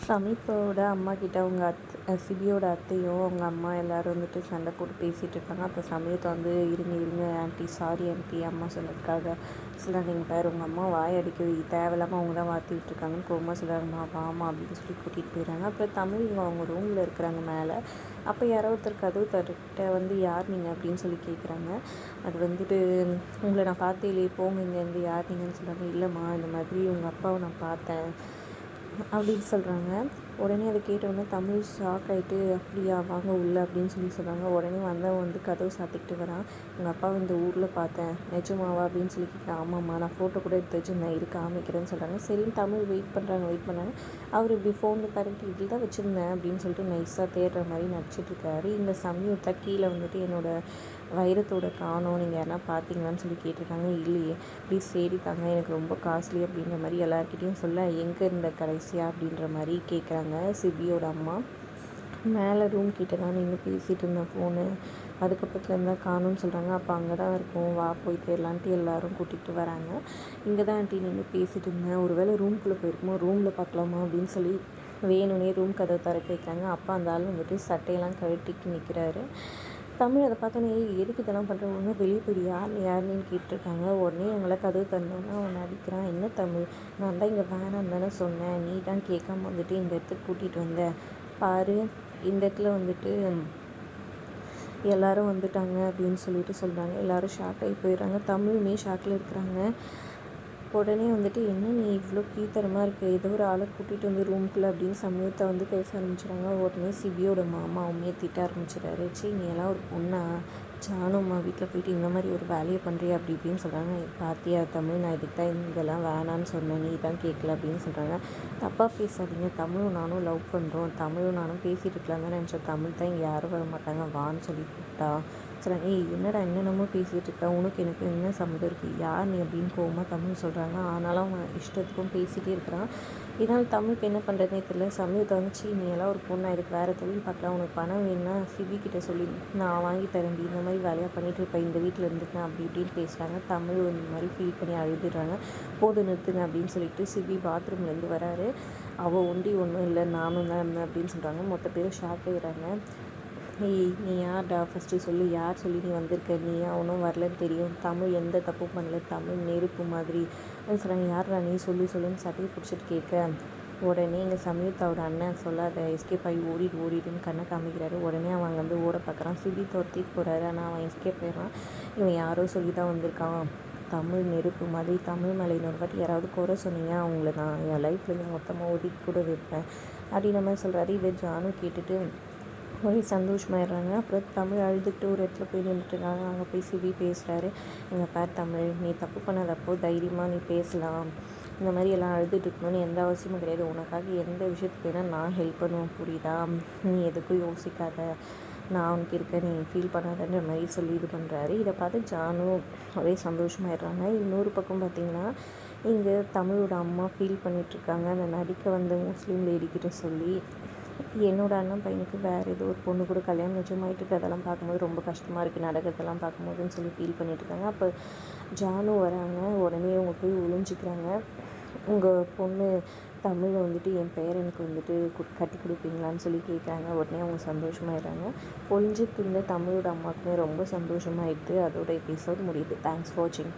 சமீப்போட அம்மாக்கிட்ட அவங்க சிபியோட அத்தையும் அவங்க அம்மா எல்லோரும் வந்துட்டு சண்டை போட்டு பேசிகிட்டு இருக்காங்க. அப்போ சமயத்தை வந்து இருங்க இருங்க ஆண்டி, சாரி ஆண்டி, அம்மா சொன்னதுக்காக சொல்கிறாங்க. நீங்கள் பேர் உங்கள் அம்மா வாய் அடிக்க தேவையில்லாமல் அவங்க தான் வார்த்தி விட்டுருக்காங்கன்னு கோமா சொல்கிறாங்கம்மா வாமா அப்படின்னு சொல்லி கூட்டிகிட்டு போயிடுறாங்க. அப்புறம் தமிழ் அவங்க ரூமில் இருக்கிறாங்க மேலே. அப்போ யாரோ ஒருத்தர் கதவு தட்ட வந்து யார் நீங்கள் அப்படின்னு சொல்லி கேட்குறாங்க. அது வந்துட்டு உங்களை நான் பார்த்தே இல்லையே, போங்க இங்கேருந்து, யார் நீங்கன்னு சொல்கிறாங்க. இல்லைம்மா, இந்த மாதிரி உங்கள் அப்பாவை நான் பார்த்தேன் அப்படின்னு சொல்கிறாங்க. உடனே அதை கேட்டவுடனே தமிழ் ஷாக் ஆகிட்டு, அப்படியா வாங்க உள்ள அப்படின்னு சொல்லி சொல்கிறாங்க. உடனே வந்தவன் வந்து கதவு சாத்திக்கிட்டு வரான். உங்கள் அப்பாவை இந்த ஊரில் பார்த்தேன், நிஜமாவா அப்படின்னு சொல்லி கேட்குறேன். ஆமாம்மா, நான் ஃபோட்டோ கூட எடுத்து வச்சுருந்தேன், இரு காமிக்கிறேன்னு சொல்கிறாங்க. சரின்னு தமிழ் வெயிட் பண்ணுறாங்க. அவர் இப்படி ஃபோனில் பாருட்டு இதில் தான் வச்சுருந்தேன் அப்படின்னு சொல்லிட்டு நைஸாக தேடுற மாதிரி நடிச்சிட்ருக்காரு. இந்த சமயத்தை கீழே வந்துட்டு என்னோடய வைரத்தோட காணோம், நீங்கள் யாரா பார்த்தீங்களான்னு சொல்லி கேட்டிருக்காங்க. இல்லையே, ப்ளீஸ் தேடித்தாங்க, எனக்கு ரொம்ப காஸ்ட்லி அப்படின்ற மாதிரி எல்லாருக்கிட்டையும் சொல்ல, எங்கே இருந்த கடைசியாக அப்படின்ற மாதிரி கேட்குறாங்க சிபியோட அம்மா. மேலே ரூம் கிட்ட தான் நின்று பேசிகிட்டு இருந்தேன் ஃபோனு, அதுக்கப்புறத்துல இருந்தால் காணும்னு சொல்கிறாங்க. அப்போ அங்கே தான் இருக்கும், வா போய் தேடலான்ட்டு எல்லோரும் கூட்டிகிட்டு வராங்க. இங்கே தான் ஆண்டி நின்று பேசிகிட்டு இருந்தேன், ஒரு வேளை ரூம்குள்ளே போயிருக்குமோ, ரூமில் பார்க்கலாமா அப்படின்னு சொல்லி வேணும்னே ரூம் கதவை திறக்க வைக்கிறாங்க. அப்போ அந்த ஆள் வந்துட்டு சட்டையெல்லாம் கழட்டிட்டு நிற்கிறாரு. தமிழ் அதை பார்த்தோன்னே எதுக்கு இதெல்லாம் பண்ணுறவங்க வெளியே போய் யாருன்னு கேட்டிருக்காங்க. உடனே அவங்கள கதவு தந்தோன்னா அவனை அடிக்கிறான். என்ன தமிழ், நான் தான் இங்கே வேணான்னு தானே சொன்னேன், நீ தான் கேட்காம வந்துட்டு இந்த இடத்துக்கு கூட்டிகிட்டு வந்த பாரு, இந்த இடத்துல வந்துட்டு எல்லோரும் வந்துட்டாங்க அப்படின்னு சொல்லிட்டு சொல்கிறாங்க. எல்லோரும் ஷாக் ஆகி போயிடுறாங்க. தமிழுமே ஷாக்கில் இருக்கிறாங்க. உடனே வந்துட்டு என்ன நீ இவ்வளோ கீழ்த்தரமாக இருக்குது, ஏதோ ஒரு ஆளை கூட்டிகிட்டு வந்து ரூம்குள்ளே அப்படின்னு சமயத்தை வந்து பேச ஆரம்பிச்சிடுறாங்க. உடனே சிபியோட மாமாவுமே திட்ட ஆரம்பிச்சிடாரு. சரி நீ எல்லாம் ஒரு பொண்ணா, ஜானும்மா வீட்டில் போயிட்டு இந்த மாதிரி ஒரு வேலையை பண்ணுறியா அப்படி இப்படின்னு சொல்கிறாங்க. பார்த்தியா தமிழ், நான் இதுக்கு தான் இங்கெல்லாம் வேணான்னு சொன்னேன், நீ தான் கேட்கல அப்படின்னு சொல்கிறாங்க. தப்பாக பேசாதீங்க, தமிழும் நானும் லவ் பண்ணுறோம், தமிழும் நானும் பேசிகிட்டு இருக்கலாம் தான் நினச்சேன், தமிழ் தான் இங்கே யாரும் வர மாட்டாங்க வான்னு சொல்லி கூப்பிட்டா சொல்கிறாங்க. என்னடா என்னென்னமோ பேசிகிட்டு இருக்கேன், உனக்கு எனக்கு என்ன சம்மந்தம் இருக்குது, யார் நீ அப்படின்னு கோவமாக தமிழ் சொல்கிறாங்க. ஆனாலும் அவன் இஷ்டத்துக்கும் பேசிகிட்டே இருக்கிறான். இதனால் தமிழுக்கு என்ன பண்ணுறதுனே தெரியல. சமயத்தை வந்துச்சு, நீ எல்லாம் ஒரு பொண்ணு, இதுக்கு வேறு தொழில் பார்க்கலாம், உனக்கு பணம் வேணுன்னா சிபிக்கிட்ட சொல்லி நான் வாங்கி தரேன்டி, இந்த மாதிரி வேலையாக பண்ணிகிட்டு இருப்பேன், இந்த வீட்டில் இருந்துட்டேன் அப்படி இப்படின்னு பேசுகிறாங்க. தமிழ் இந்த மாதிரி ஃபீல் பண்ணி அழுதுடுறாங்க. போது நிறுத்துங்க அப்படின்னு சொல்லிட்டு சிபி பாத்ரூம்லேருந்து வராரு. அவள் ஒண்டி ஒன்றும் இல்லை, நானும் தான் இருந்தேன் அப்படின்னு சொல்கிறாங்க. மொத்த பேரும் ஷாக் ஆகிடுறாங்க. நீ யார்டா ஃபஸ்ட்டு சொல்லு, யார் சொல்லி நீ வந்திருக்க, நீ அவனும் வரலன்னு தெரியும், தமிழ் எந்த தப்பும் பண்ணல, தமிழ் நெருப்பு மாதிரி அப்படின்னு சொல்கிறாங்க. யார்டா நீ சொல்லுன்னு சட்டையை பிடிச்சிட்டு கேட்க, உடனே எங்கள் சமயத்தோட அண்ணன் சொல்லாத, எஸ்கேப் ஆகி ஓடிடுன்னு கண்ணை காமிக்கிறாரு. உடனே அவன் அங்கே வந்து ஓட பார்க்குறான். சிபி துரத்திட்டு போகிறாரு. ஆனால் அவன் எஸ்கேப் ஆயிடுறான். இவன் யாரோ சொல்லி தான் வந்திருக்கான், தமிழ் நெருப்பு மாதிரி, தமிழ் மேலே இன்னொரு வாட்டி யாராவது குறை சொன்னீங்க அவங்கள நான் என் லைஃப்லேருந்து மொத்தமாக ஒதுக்கி கூட வைப்பேன் அப்படின்ற மாதிரி சொல்கிறாரு. இதை ஜானு கேட்டுட்டு ஒரே சந்தோஷமாயிடுறாங்க. அப்புறம் தமிழ் அழுதுகிட்டு ஒரு இடத்துல போய் நின்றுட்டுருக்காங்க. அங்கே போய் சிபி பேசுகிறாரு. எங்கள் பேர் தமிழ், நீ தப்பு பண்ணாதப்போ தைரியமாக நீ பேசலாம், இந்த மாதிரி எல்லாம் அழுதுட்டு இருக்கணும்னு எந்த அவசியமும் கிடையாது, உனக்காக எந்த விஷயத்துக்கு வேணால் நான் ஹெல்ப் பண்ணுவேன் புரியுதா, நீ எதுக்கும் யோசிக்காத, நான் உனக்கு இருக்கேன், நீ ஃபீல் பண்ணாதன்ற மாதிரி சொல்லி இது பண்ணுறாரு. இதை பார்த்து ஜானு ஒரே சந்தோஷமாயிடுறாங்க. இன்னொரு பக்கம் பார்த்திங்கன்னா இங்கே தமிழோட அம்மா ஃபீல் பண்ணிகிட்ருக்காங்க. அந்த நடிக்க வந்த முஸ்லீம் லேடிக்கிட்ட சொல்லி என்னோடய அண்ணன் பையனுக்கு வேறு ஏதோ ஒரு பொண்ணு கூட கல்யாணம் நிஜமாயிட்டு இருக்குது, அதெல்லாம் பார்க்கும்போது ரொம்ப கஷ்டமாக இருக்குது, நடக்கிறதெல்லாம் பார்க்கும்போதுன்னு சொல்லி ஃபீல் பண்ணிகிட்ருக்காங்க. அப்போ ஜானு வராங்க. உடனே அவங்க போய் ஒளிஞ்சிக்கிறாங்க. உங்கள் பொண்ணு தமிழை வந்துட்டு என் பேரனுக்கு வந்துட்டு கட்டி கொடுப்பீங்களான்னு சொல்லி கேட்குறாங்க. உடனே அவங்க சந்தோஷமாயிடுறாங்க. ஒளிஞ்சிட்டு இருந்த தமிழோட அம்மாவுக்குமே ரொம்ப சந்தோஷமாயிடுது. அதோட எபிசோட் முடியுது. தேங்க்ஸ் ஃபார் வாட்சிங்.